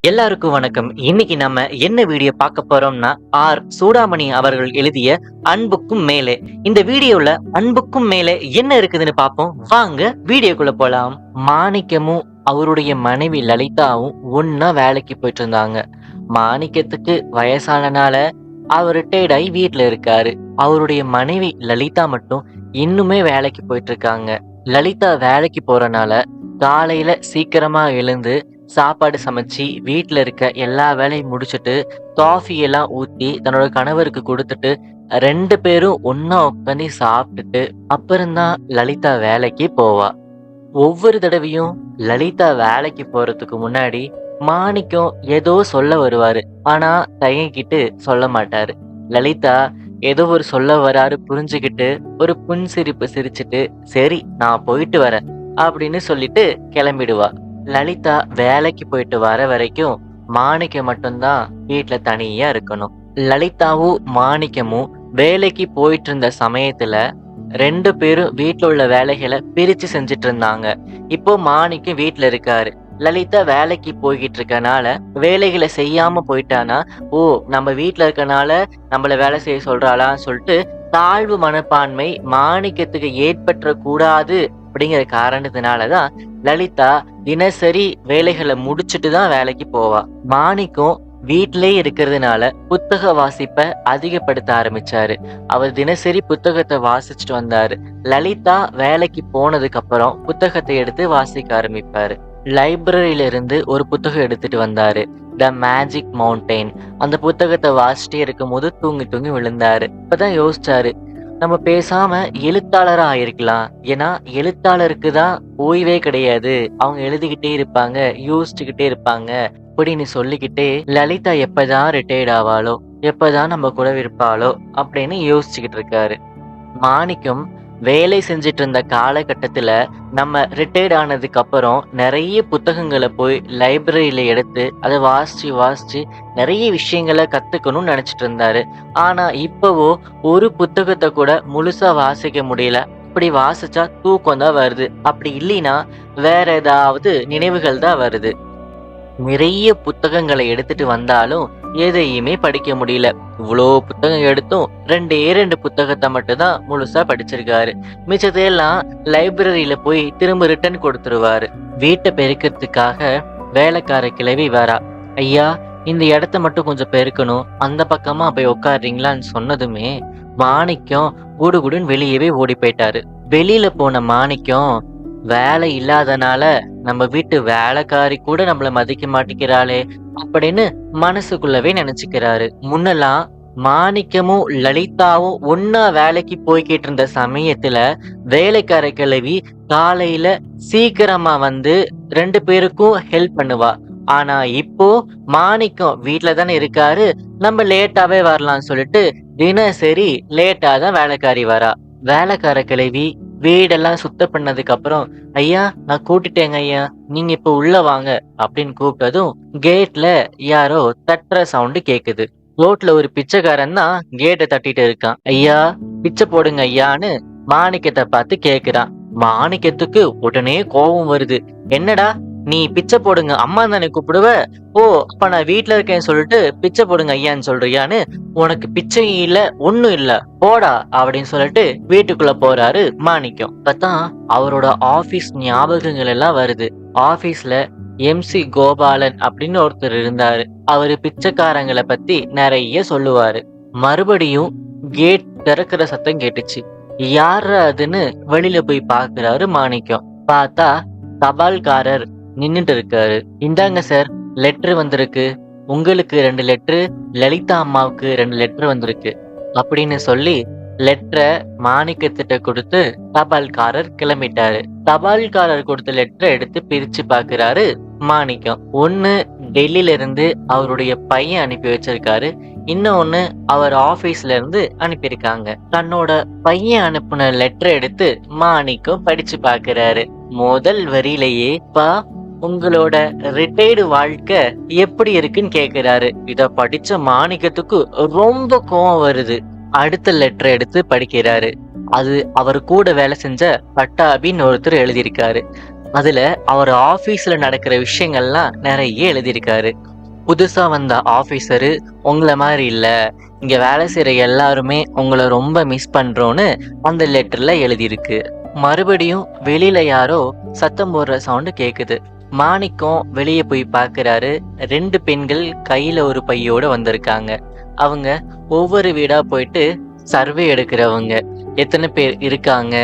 எல்லாருக்கும் வணக்கம். இன்னைக்கு நம்ம என்ன வீடியோ பார்க்க போறோம்னா, சூடாமணி அவர்கள் எழுதிய அன்புக்கும் மேலே. இந்த வீடியோல அன்புக்கும் மேலே என்ன இருக்குதுன்னு பார்ப்போம். வாங்க வீடியோக்குள்ள போலாம். மாணிக்கமும் அவருடைய மனைவி லலிதாவும் ஒண்ணா வேலைக்கு போயிட்டு இருந்தாங்க. மாணிக்கத்துக்கு வயசானனால அவர் ரிட்டையர்ட் ஆகி வீட்டுல இருக்காரு. அவருடைய மனைவி லலிதா மட்டும் இன்னுமே வேலைக்கு போயிட்டு இருக்காங்க. லலிதா வேலைக்கு போறனால காலையில சீக்கிரமா எழுந்து சாப்பாடு சமைச்சு வீட்ல இருக்க எல்லா வேலையும் முடிச்சுட்டு காஃபி எல்லாம் ஊத்தி தன்னோட கணவருக்கு கொடுத்துட்டு 2 பேரும் ஒண்ணா உட்காந்து சாப்பிட்டுட்டு அப்புறம்தான் லலிதா வேலைக்கு போவா. ஒவ்வொரு தடவையும் லலிதா வேலைக்கு போறதுக்கு முன்னாடி மாணிக்கம் ஏதோ சொல்ல வருவாரு. ஆனா தயங்கிட்டு சொல்ல மாட்டாரு. லலிதா ஏதோ ஒரு சொல்ல வராரு புரிஞ்சுகிட்டு ஒரு புன்சிரிப்பு சிரிச்சிட்டு சரி நான் போயிட்டு வரேன் அப்படின்னு சொல்லிட்டு கிளம்பிடுவா. லலிதா வேலைக்கு போயிட்டு வர வரைக்கும் மாணிக்கம் மட்டும்தான் வீட்டுல தனியா இருக்கணும். லலிதாவும் மாணிக்கமும் வேலைக்கு போயிட்டு இருந்த சமயத்துல 2 பேரும் வீட்டுல உள்ள வேலைகளை பிரிச்சு செஞ்சுட்டு இருந்தாங்க. இப்போ மாணிக்கம் வீட்டுல இருக்காரு. லலிதா வேலைக்கு போய்கிட்டு இருக்கனால வேலைகளை செய்யாம போயிட்டானா, ஓ நம்ம வீட்டுல இருக்கனால நம்மள வேலை செய்ய சொல்றாளான்னு சொல்லிட்டு தாழ்வு மனப்பான்மை மாணிக்கத்துக்கு ஏற்பற்ற கூடாது அப்படிங்கிற காரணத்தினாலதான் லலிதா தினசரி வேலைகளை முடிச்சுட்டு தான் வேலைக்கு போவா. மாணிக்கம் வீட்டிலேயே இருக்கிறதுனால புத்தக வாசிப்பை அதிகப்படுத்த ஆரம்பிச்சாரு. அவர் தினசரி புத்தகத்தை வாசிச்சுட்டு வந்தாரு. லலிதா வேலைக்கு போனதுக்கு அப்புறம் புத்தகத்தை எடுத்து வாசிக்க ஆரம்பிப்பாரு. லைப்ரரியில இருந்து ஒரு புத்தகம் எடுத்துட்டு வந்தாரு, த மேஜிக் மவுண்டெயின். அந்த புத்தகத்தை வாசிட்டே இருக்கும் போது தூங்கி தூங்கி விழுந்தாரு. இப்பதான் யோசிச்சாரு, நம்ம பேசாம எழுத்தாளரா ஆயிருக்கலாம். ஏன்னா எழுத்தாளருக்கு தான் ஓய்வே கிடையாது. அவங்க எழுதிக்கிட்டே இருப்பாங்க, யோசிச்சுக்கிட்டே இருப்பாங்க அப்படின்னு சொல்லிக்கிட்டே லலிதா எப்பதான் ரிட்டையர்ட் ஆவாளோ, எப்பதான் நம்ம கூட இருப்பாளோ அப்படின்னு யோசிச்சுக்கிட்டு இருக்காரு. மாணிக்கம் வேலை செஞ்சுட்டு இருந்த காலகட்டத்துல நம்ம ரிட்டையர்ட் ஆனதுக்கு அப்புறம் நிறைய புத்தகங்களை போய் லைப்ரரியில எடுத்து அதை வாசிச்சு வாசிச்சு நிறைய விஷயங்களை கத்துக்கணும்னு நினைச்சிட்டு இருந்தாரு. ஆனா இப்பவோ ஒரு புத்தகத்தை கூட முழுசா வாசிக்க முடியல. அப்படி வாசிச்சா தூக்கம் தான் வருது, அப்படி இல்லைன்னா வேற ஏதாவது நினைவுகள் தான் வருது. நிறைய புத்தகங்களை எடுத்துட்டு வந்தாலும் எதையுமே படிக்க முடியல. இவ்வளோ புத்தகம் எடுத்தும் 2 புத்தகத்தை மட்டும் தான் முழுசா படிச்சிருக்காரு. மிச்சத்தையெல்லாம் லைப்ரரியில போய் திரும்ப ரிட்டர்ன் கொடுத்துருவாரு. வீட்டை பெருக்கிறதுக்காக வேலைக்கார கிழவி வரா. ஐயா, இந்த இடத்த மட்டும் கொஞ்சம் பெருக்கணும், அந்த பக்கமா போய் உட்காருறீங்களான்னு சொன்னதுமே மாணிக்கம் குடுகுடுன்னு வெளியவே ஓடி போயிட்டாரு. வெளியில போன மாணிக்கம் வேலை இல்லாதனால நம்ம வீட்டு வேலைக்காரி கூட நம்மள மதிக்க மாட்டேங்கிறாளே அப்படின்னு மனசுக்குள்ளவே நினைச்சுக்கிறாரு. முன்னெல்லாம் மாணிக்கமும் லலிதாவும் ஒன்னா வேலைக்கு போய்கிட்டு இருந்த சமயத்துல வேலைக்கார கிழவி காலையில சீக்கிரமா வந்து 2 பேருக்கும் ஹெல்ப் பண்ணுவா. ஆனா இப்போ மாணிக்கம் வீட்டுல தானே இருக்காரு, நம்ம லேட்டாவே வரலாம்னு சொல்லிட்டு தினசரி லேட்டா தான் வேலைக்காரி வரா. வேலைக்கார கிழவி வீடெல்லாம் சுத்தம் பண்ணதுக்கு அப்புறம், ஐயா நான் கூட்டிட்டேங்க ஐயா, நீங்க இப்ப உள்ள வாங்க அப்படின்னு கூப்பிட்டதும் கேட்ல யாரோ தட்டுற சவுண்டு கேக்குது. ரோட்ல ஒரு பிச்சைக்காரன் தான் கேட்டை தட்டிட்டு இருக்கான். ஐயா பிச்சை போடுங்க ஐயான்னு மாணிக்கத்தை பார்த்து கேக்குறான். மாணிக்கத்துக்கு உடனே கோபம் வருது. என்னடா நீ பிச்சை போடுங்க அம்மா தானே கூப்பிடுவ, ஓ அப்ப நான் வீட்டுல இருக்கேன்னு சொல்லிட்டு பிச்சை போடுங்க ஐயான்னு சொல்றியான்னு, உனக்கு பிச்சை இல்ல ஒண்ணும் இல்ல போடா அப்படின்னு சொல்லிட்டு வீட்டுக்குள்ள போறாரு மாணிக்கம். இப்பதான் அவரோட ஆபீஸ் ஞாபகங்கள் எல்லாம் வருது. ஆபீஸ்ல MC கோபாலன் அப்படின்னு ஒருத்தர் இருந்தாரு. அவரு பிச்சைக்காரங்களை பத்தி நிறைய சொல்லுவாரு. மறுபடியும் கேட் திறக்கிற சத்தம் கேட்டுச்சு. யாரு அதுன்னு வெளியில போய் பாக்குறாரு மாணிக்கம். பார்த்தா தபால்காரர் நின்னுட்டு இருக்காரு. இந்தாங்க சார், லெட்டர் வந்திருக்கு. உங்களுக்கு 2 லெட்டரு, லலிதா அம்மாவுக்கு 2 லெட்டர் வந்திருக்கு அப்படின்னு சொல்லி லெட்டரை மாணிக்கத்திட்ட கொடுத்து தபால்காரர் கிளம்பிட்டாரு. தபால்காரர் கொடுத்த லெட்டரை எடுத்து பிரிச்சு பாக்குறாரு மாணிக்கம். ஒண்ணு டெல்லியில இருந்து அவருடைய பையன் அனுப்பி வச்சிருக்காரு, இன்னொன்னு அவர் ஆபீஸ்ல இருந்து அனுப்பியிருக்காங்க. தன்னோட பையன் அனுப்புன லெட்டரை எடுத்து மாணிக்கம் படிச்சு பாக்குறாரு. முதல் வரியிலேயே உங்களோட ரிட்டையர்டு வாழ்க்கை எப்படி இருக்குன்னு கேக்குறாரு. இத படிச்ச மாணிக்கத்துக்கு ரொம்ப கோவம் வருது. அடுத்த லெட்டர் எடுத்து படிக்கிறாரு. அது அவர் கூட வேலை செஞ்ச பட்டாபின்னு ஒருத்தர் எழுதியிருக்காரு. அதுல அவர் ஆபீஸ்ல நடக்கிற விஷயங்கள்லாம் நிறைய எழுதியிருக்காரு. புதுசா வந்த ஆபீசரு உங்கள மாரி இல்ல. இங்க வேலை செய்ற எல்லாருமே உங்கள ரொம்ப மிஸ் பண்றோம்னு அந்த லெட்டர்ல எழுதியிருக்கு. மறுபடியும் வெளியில யாரோ சத்தம் போடுற சவுண்ட் கேக்குது. மாணிக்கம் வெளிய போய் பார்க்கறாரு. 2 பெண்கள் கையில ஒரு பையோட வந்திருக்காங்க. அவங்க ஒவ்வொரு வீடா போயிட்டு சர்வே எடுக்கிறவங்க. எத்தன பேர் இருக்காங்க,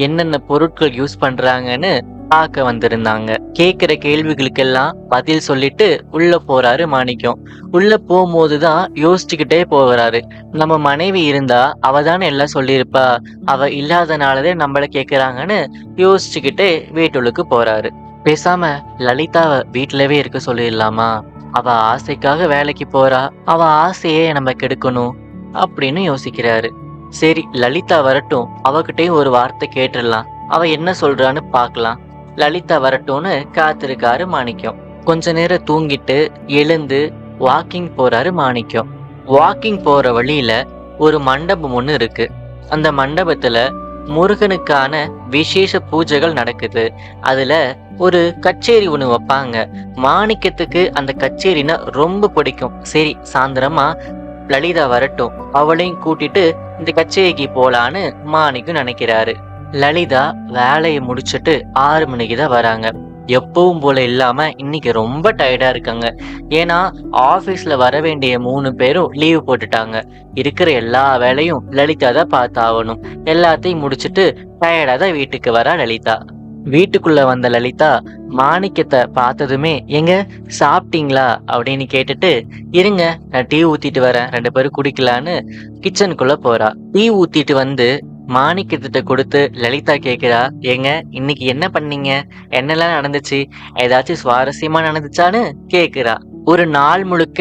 என்னென்ன பொருட்கள் யூஸ் பண்றாங்கன்னு பார்க்க வந்திருந்தாங்க. கேட்கிற கேள்விகளுக்கெல்லாம் பதில் சொல்லிட்டு உள்ள போறாரு மாணிக்கம். உள்ள போகும்போதுதான் யோசிச்சுக்கிட்டே போகிறாரு. நம்ம மனைவி இருந்தா அவ தானே எல்லாம் சொல்லியிருப்பா. அவ இல்லாதனாலதான் நம்மள கேக்குறாங்கன்னு யோசிச்சுக்கிட்டே வீட்டுள்ளுக்கு போறாரு. பேசாம லலிதாவ வீட்லவே இருக்க சொல்லிடலாமா? அவ ஆசைக்காக வேலைக்கு போறா. அவ ஆசையே நம்ம கெடுக்கணும் அப்படின்னு யோசிக்கிறாரு. சரி, லலிதா வரட்டும், அவகிட்டயும் ஒரு வார்த்தை கேட்டுடலாம். அவ என்ன சொல்றான்னு பார்க்கலாம். லலிதா வரட்டும்னு காத்திருக்காரு மாணிக்கம். கொஞ்ச நேரம் தூங்கிட்டு எழுந்து வாக்கிங் போறாரு மாணிக்கம். வாக்கிங் போற வழியில ஒரு மண்டபம் ஒண்ணு இருக்கு. அந்த மண்டபத்துல முருகனுக்கான விசேஷ பூஜைகள் நடக்குது. அதுல ஒரு கச்சேரி ஒண்ணு வைப்பாங்க. மாணிக்கத்துக்கு அந்த கச்சேரினா ரொம்ப பிடிக்கும். சரி, சாயந்தரமா லலிதா வரட்டும், அவளையும் கூட்டிட்டு இந்த கச்சேரிக்கு போலான்னு மாணிக்கம் நினைக்கிறாரு. லலிதா வேலையை முடிச்சிட்டு 6 மணிக்கு தான் வராங்க. எப்பவும் போல இல்லாம இன்னைக்கு ரொம்ப டயர்டா இருக்காங்க. ஏன்னா ஆபீஸ்ல வர வேண்டிய 3 பேரும் லீவ் போட்டுட்டாங்க. இருக்கிற எல்லா வேலையும் லலிதா தான் பார்த்தாகணும். எல்லாத்தையும் முடிச்சிட்டு டயர்டா தான் வீட்டுக்கு வரா லலிதா. வீட்டுக்குள்ள வந்த லலிதா மாணிக்கத்தை பார்த்ததுமே, எங்க சாப்பிட்டீங்களா அப்படின்னு கேட்டுட்டு, இருங்க நான் டீ ஊத்திட்டு வரேன், 2 பேரும் குடிக்கலான்னு கிச்சனுக்குள்ள போறா. டீ ஊத்திட்டு வந்து மாணிக்கத்திட்ட கொடுத்து லலிதா கேக்குறா, ஏங்க இன்னைக்கு என்ன பண்ணீங்க, என்னெல்லாம் நடந்துச்சு, ஏதாச்சும் சுவாரஸ்யமா நடந்துச்சான்னு கேக்குறா. ஒரு நாள் முழுக்க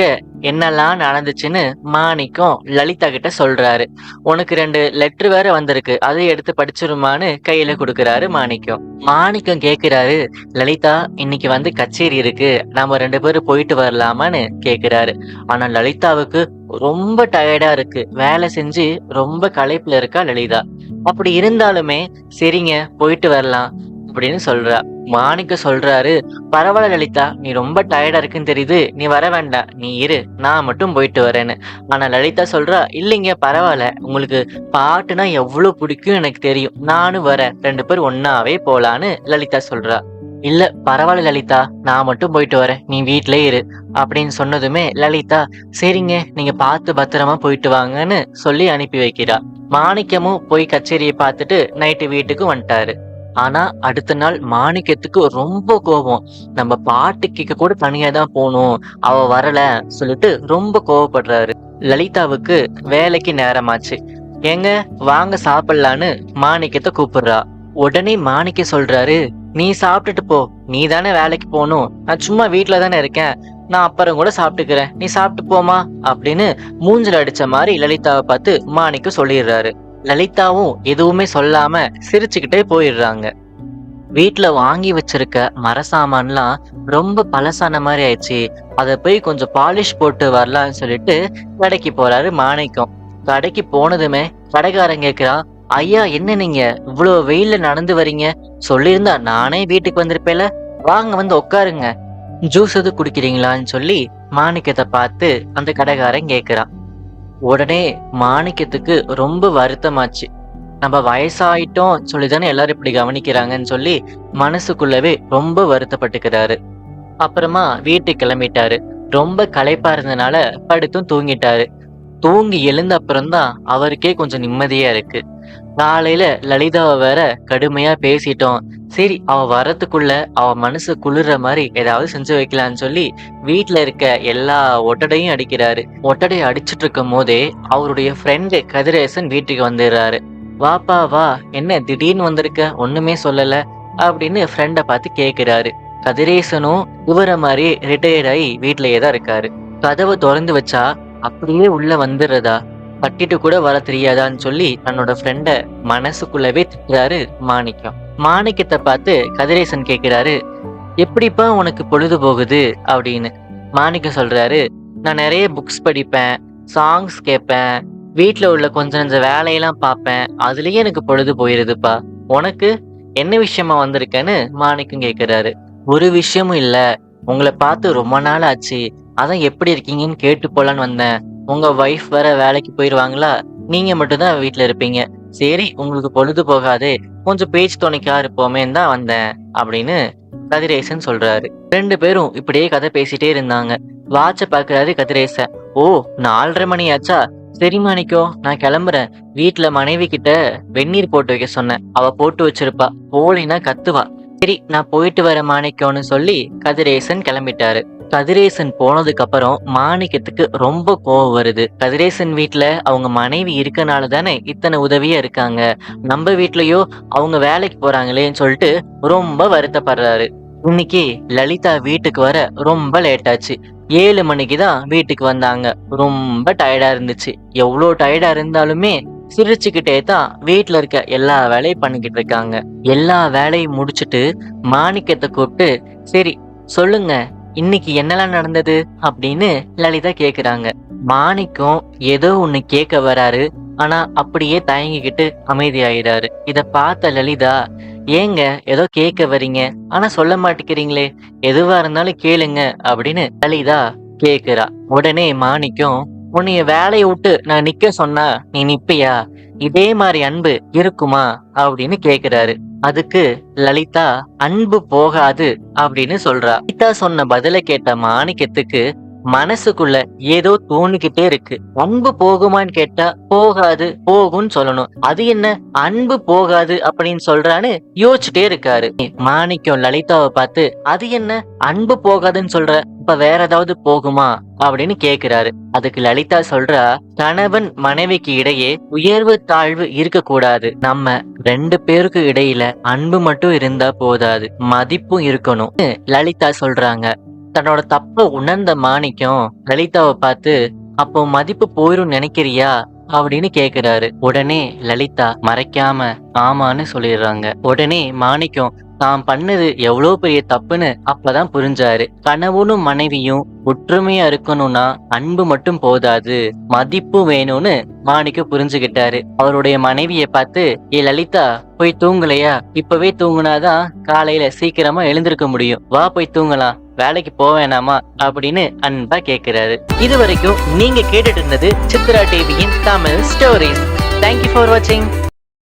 என்னெல்லாம் நடந்துச்சுன்னு மாணிக்கம் லலிதா கிட்ட சொல்றாரு. உனக்கு 2 லெட்டர் வேற வந்திருக்கு, அதை எடுத்து படிச்சிருமான்னு கையில கொடுக்கறாரு மாணிக்கம். மாணிக்கம் கேக்குறாரு, லலிதா இன்னைக்கு வந்து கச்சேரி இருக்கு, நாம 2 பேரும் போயிட்டு வரலாமான்னு கேக்குறாரு. ஆனா லலிதாவுக்கு ரொம்ப டயர்டா இருக்கு. வேலை செஞ்சு ரொம்ப களைப்புல இருக்கா லலிதா. அப்படி இருந்தாலுமே சரிங்க போயிட்டு வரலாம் அப்படின்னு சொல்றா. மாணிக்க சொல்றாரு, பரவாயில்ல லலிதா, நீ ரொம்ப டயர்டா இருக்குன்னு தெரியுது, நீ வர வேண்டாம், நீ இரு, நான் மட்டும் போயிட்டு வரேன்னு. ஆனா லலிதா சொல்றா, இல்லைங்க பரவாயில்ல, உங்களுக்கு பாட்டுனா எவ்வளவு பிடிக்கும் எனக்கு தெரியும், நானும் வரேன், 2 பேரும் ஒன்னாவே போலான்னு லலிதா சொல்றா. இல்ல பரவாயில்ல லலிதா, நான் மட்டும் போயிட்டு வரேன், நீ வீட்லயே இரு அப்படின்னு சொன்னதுமே லலிதா, சரிங்க நீங்க பார்த்து பத்திரமா போயிட்டு வாங்கன்னு சொல்லி அனுப்பி வைக்கிறா. மாணிக்கமும் போய் கச்சேரியை பார்த்துட்டு நைட்டு வீட்டுக்கு வந்துட்டாரு. ஆனா அடுத்த நாள் மாணிக்கத்துக்கு ரொம்ப கோபம். நம்ம பாட்டு கேட்க கூட தனியா தான் போகணும், அவ வரல சொல்லிட்டு ரொம்ப கோவப்படுறாரு. லலிதாவுக்கு வேலைக்கு நேரமாச்சு. ஏங்க வாங்க சாப்பிடலான்னு மாணிக்கத்தை கூப்பிடுறா. உடனே மாணிக்க சொல்றாரு, நீ சாப்பிட்டுட்டு போ, நீ தானே வேலைக்கு போகணும், நான் சும்மா வீட்டுல தானே இருக்கேன், நான் அப்புறம் கூட சாப்பிட்டுக்கிறேன், நீ சாப்பிட்டு போமா அப்படின்னு மூஞ்சில அடிச்ச மாதிரி லலிதாவை பார்த்து மாணிக்கம் சொல்லிடுறாரு. லலிதாவும் எதுவுமே சொல்லாம சிரிச்சுக்கிட்டே போயிடுறாங்க. வீட்ல வாங்கி வச்சிருக்க மர சாமான்லாம் ரொம்ப பழசான மாதிரி ஆயிடுச்சு, அத போய் கொஞ்சம் பாலிஷ் போட்டு வரலாம்னு சொல்லிட்டு கடைக்கு போறாரு மாணிக்கம். கடைக்கு போனதுமே கடைக்காரன் கேக்குறான், ஐயா என்ன நீங்க இவ்வளவு வெயில்ல நடந்து வரீங்க, சொல்லியிருந்தா நானே வீட்டுக்கு வந்திருப்பேல, வாங்க வந்து உட்காருங்க, ஜூஸ் எது குடிக்கிறீங்களான்னு சொல்லி மாணிக்கத்தை பார்த்து அந்த கடைக்காரன் கேக்குறான். உடனே மாணிக்கத்துக்கு ரொம்ப வருத்தமாச்சு. நம்ம வயசாயிட்டோம் சொல்லிதானே எல்லாரும் இப்படி கவனிக்கிறாங்கன்னு சொல்லி மனசுக்குள்ளவே ரொம்ப வருத்தப்பட்டுக்கிறாரு. அப்புறமா வீட்டுக்கு கிளம்பிட்டாரு. ரொம்ப களைப்பா இருந்தனால படுத்தும் தூங்கிட்டாரு. தூங்கி எழுந்த அப்புறம்தான் அவருக்கே கொஞ்சம் நிம்மதியா இருக்கு. காலையில லலிதாவை வேற கடுமையா பேசிட்டோம். சரி, அவ வரத்துக்குள்ள அவ மனசு குளிர்ற மாதிரி ஏதாவது செஞ்சு வைக்கலான்னு சொல்லி வீட்டுல இருக்க எல்லா ஒட்டடையும் அடிக்கிறாரு. ஒட்டடை அடிச்சிட்டு இருக்கும் போதே அவருடைய ஃப்ரெண்டு கதிரேசன் வீட்டுக்கு வந்துடுறாரு. வாப்பா வா, என்ன திடீர்னு வந்திருக்க, ஒண்ணுமே சொல்லல அப்படின்னு ஃப்ரெண்ட பார்த்து கேக்குறாரு. கதிரேசனும் இவர மாதிரி ரிட்டையர்ட் ஆகி வீட்லயே தான் இருக்காரு. கதவை திறந்து வச்சா அப்படியே உள்ள வந்துடுறதா, கட்டிட்டு கூட வர தெரியாதான்னு சொல்லி தன்னோட ஃப்ரெண்ட மனசுக்குள்ளவே திட்டுறாரு மாணிக்கம். மாணிக்கத்தை பார்த்து கதிரேசன் கேக்குறாரு, எப்படிப்பா உனக்கு பொழுது போகுது அப்படின்னு. மாணிக்கம் சொல்றாரு, நான் நிறைய புக்ஸ் படிப்பேன், சாங்ஸ் கேட்பேன், வீட்ல உள்ள கொஞ்சம் கொஞ்சம் வேலையெல்லாம் பார்ப்பேன், அதுலயே எனக்கு பொழுது போயிருதுப்பா. உனக்கு என்ன விஷயமா வந்திருக்கேன்னு மாணிக்கம் கேக்குறாரு. ஒரு விஷயமும் இல்ல, உங்களை பார்த்து ரொம்ப நாள் ஆச்சு, அதான் எப்படி இருக்கீங்கன்னு கேட்டு போலான்னு வந்தேன். உங்க ஒய்ஃப் வேற வேலைக்கு போயிருவாங்களா? நீங்க மட்டும் தான் வீட்ல இருப்பீங்க. சரி உங்களுக்கு பொழுது போகாதே, கொஞ்சம் பேச்சு துணைக்கா இருப்போமேன்னு தான் வந்தேன் அப்படின்னு கதிரேசன் சொல்றாரு. 2 பேரும் இப்படியே கதை பேசிட்டே இருந்தாங்க. வாட்ச பாக்குறாரு கதிரேசன். ஓ 4:30 மணி ஆச்சா? சரி மாணிக்கம், நான் கிளம்புறேன். வீட்ல மனைவி கிட்ட வெந்நீர் போட்டு வைக்க சொன்னேன். அவ போட்டு வச்சிருப்பா. போலினா கத்துவா. சரி நான் போயிட்டு வர மாணிக்கம்னு சொல்லி கதிரேசன் கிளம்பிட்டாரு. கதிரேசன் போனதுக்கு அப்புறம் மாணிக்கத்துக்கு ரொம்ப கோவம் வருது. கதிரேசன் வீட்ல அவங்க மனைவி இருக்கனால தானே இத்தனை உதவியா இருக்காங்க. நம்ம வீட்லயோ அவங்க வேலைக்கு போறாங்களேன்னு சொல்லிட்டு ரொம்ப வருத்தப்படுறாரு. இன்னைக்கு லலிதா வீட்டுக்கு வர ரொம்ப லேட் ஆச்சு. 7 மணிக்கு தான் வீட்டுக்கு வந்தாங்க. ரொம்ப டயர்டா இருந்துச்சு. எவ்வளோ டயர்டா இருந்தாலுமே சிரிச்சுக்கிட்டே தான் வீட்ல இருக்க எல்லா வேலையும் பண்ணிக்கிட்டு இருக்காங்க. எல்லா வேலையும் முடிச்சிட்டு மாணிக்கத்தை கூப்பிட்டு, சரி சொல்லுங்க இன்னைக்கு என்னெல்லாம் நடந்தது அப்படின்னு லலிதா கேக்குறாங்க. மாணிக்கம் ஏதோ ஒண்ணு கேட்க வராரு. ஆனா அப்படியே தயங்கிக்கிட்டு அமைதியாயிடாரு. இத பார்த்த லலிதா, ஏங்க ஏதோ கேட்க வர்றீங்க ஆனா சொல்ல மாட்டேங்கிறீங்களே, எதுவா இருந்தாலும் கேளுங்க அப்படின்னு லலிதா கேக்குறா. உடனே மாணிக்கம், உன்னைய வேலையை விட்டு நான் நிக்க சொன்னா நீ நிப்பியா? இதே மாதிரி அன்பு இருக்குமா அப்படின்னு கேக்குறாரு. அதுக்கு லலிதா, அன்பு போகாது அப்படின்னு சொல்றா. லலிதா சொன்ன பதில கேட்ட மாணிக்கத்துக்கு மனசுக்குள்ள ஏதோ தோணிக்கிட்டே இருக்கு. அன்பு போகுமான்னு கேட்டா போகாது, போகும்னு சொல்லணும். அது என்ன அன்பு போகாது அப்படின்னு சொல்றான்னு யோசிச்சுட்டே இருக்காரு. மாணிக்கம் லலிதாவை பார்த்து, அது என்ன அன்பு போகாதுன்னு சொல்ற, இப்ப வேற ஏதாவது போகுமா அப்படின்னு கேக்குறாரு. அதுக்கு லலிதா சொல்றா, கணவன் மனைவிக்கு இடையே உயர்வு தாழ்வு இருக்க கூடாது. நம்ம 2 பேருக்கு இடையில அன்பு மட்டும் இருந்தா போதாது, மதிப்பும் இருக்கணும் லலிதா சொல்றாங்க. தன்னோட தப்ப உணர்ந்த மாணிக்கம் லலிதாவை பார்த்து, அப்போ மதிப்பு போயிரும் நினைக்கிறியா அப்படின்னு கேக்குறாரு. உடனே லலிதா மறைக்காம ஆமான்னு சொல்லிடுறாங்க. உடனே மாணிக்கம் தான் பண்ணது எவ்வளவு பெரிய தப்புன்னு அப்பதான் புரிஞ்சாரு. கணவனும் மனைவியும் ஒற்றுமையா இருக்கணும்னா அன்பு மட்டும் போதாது, மதிப்பு வேணும்னு மாணிக்கம் புரிஞ்சுகிட்டாரு. அவருடைய மனைவிய பார்த்து, ஏ லலிதா போய் தூங்கலையா? இப்பவே தூங்குனாதான் காலையில சீக்கிரமா எழுந்திருக்க முடியும். வா போய் தூங்கலாம், வேலைக்கு போவேனாமா அப்படின்னு அன்பா கேக்குறாரு. இது வரைக்கும் நீங்க கேட்டுட்டு இருந்தது சித்ரா டிவியின் தமிழ் ஸ்டோரிஸ். தேங்க்யூ ஃபார் வாட்சிங்.